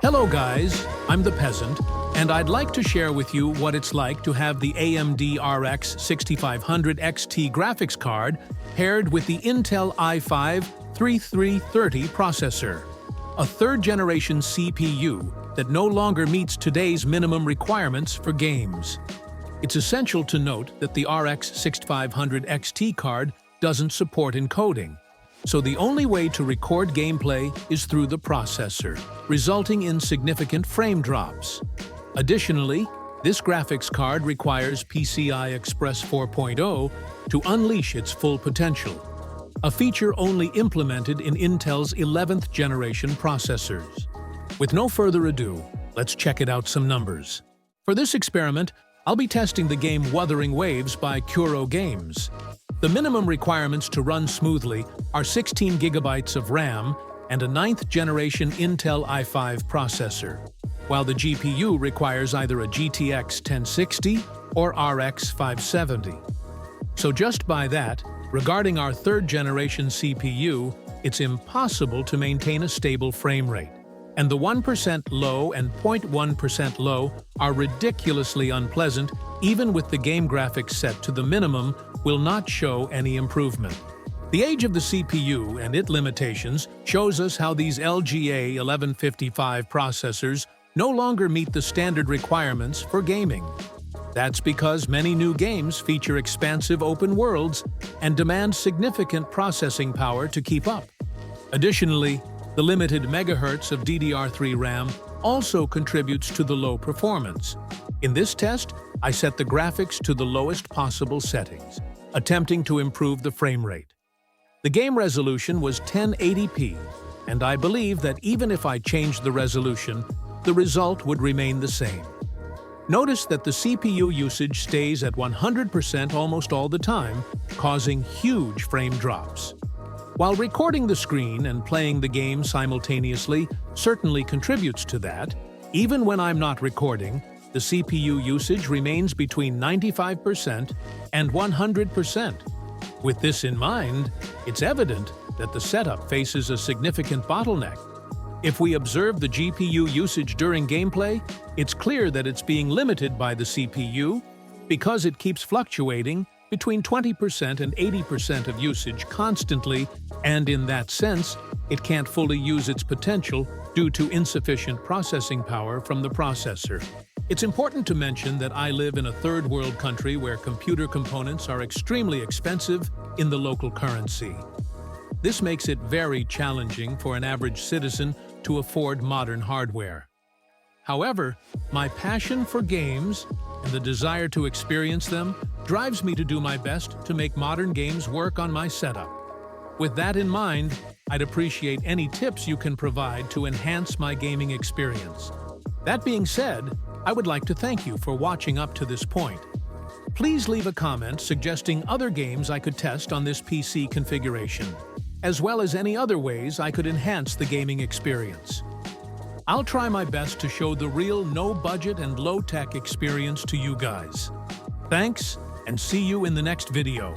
Hello guys, I'm the Peasant, and I'd like to share with you what it's like to have the AMD RX 6500 XT graphics card paired with the Intel i5-3330 processor, a third-generation CPU that no longer meets today's minimum requirements for games. It's essential to note that the RX 6500 XT card doesn't support encoding, so the only way to record gameplay is through the processor, resulting in significant frame drops. Additionally, this graphics card requires PCI Express 4.0 to unleash its full potential, a feature only implemented in Intel's 11th generation processors. With no further ado, let's check it out some numbers. For this experiment, I'll be testing the game Wuthering Waves by Kuro Games. The minimum requirements to run smoothly are 16 GB of RAM and a 9th generation Intel i5 processor, while the GPU requires either a GTX 1060 or RX 570. So just by that, regarding our third generation CPU, it's impossible to maintain a stable frame rate, and the 1% low and 0.1% low are ridiculously unpleasant. Even with the game graphics set to the minimum, will not show any improvement. The age of the CPU and its limitations shows us how these LGA 1155 processors no longer meet the standard requirements for gaming. That's because many new games feature expansive open worlds and demand significant processing power to keep up. Additionally, the limited megahertz of DDR3 RAM also contributes to the low performance. In this test, I set the graphics to the lowest possible settings, attempting to improve the frame rate. The game resolution was 1080p, and I believe that even if I changed the resolution, the result would remain the same. Notice that the CPU usage stays at 100% almost all the time, causing huge frame drops. While recording the screen and playing the game simultaneously certainly contributes to that, even when I'm not recording, the CPU usage remains between 95% and 100%. With this in mind, it's evident that the setup faces a significant bottleneck. If we observe the GPU usage during gameplay, it's clear that it's being limited by the CPU because it keeps fluctuating between 20% and 80% of usage constantly, and in that sense, it can't fully use its potential due to insufficient processing power from the processor. It's important to mention that I live in a third world country where computer components are extremely expensive in the local currency. This makes it very challenging for an average citizen to afford modern hardware. However, my passion for games and the desire to experience them drives me to do my best to make modern games work on my setup. With that in mind, I'd appreciate any tips you can provide to enhance my gaming experience. That being said, I would like to thank you for watching up to this point. Please leave a comment suggesting other games I could test on this PC configuration, as well as any other ways I could enhance the gaming experience. I'll try my best to show the real no-budget and low-tech experience to you guys. Thanks, and see you in the next video.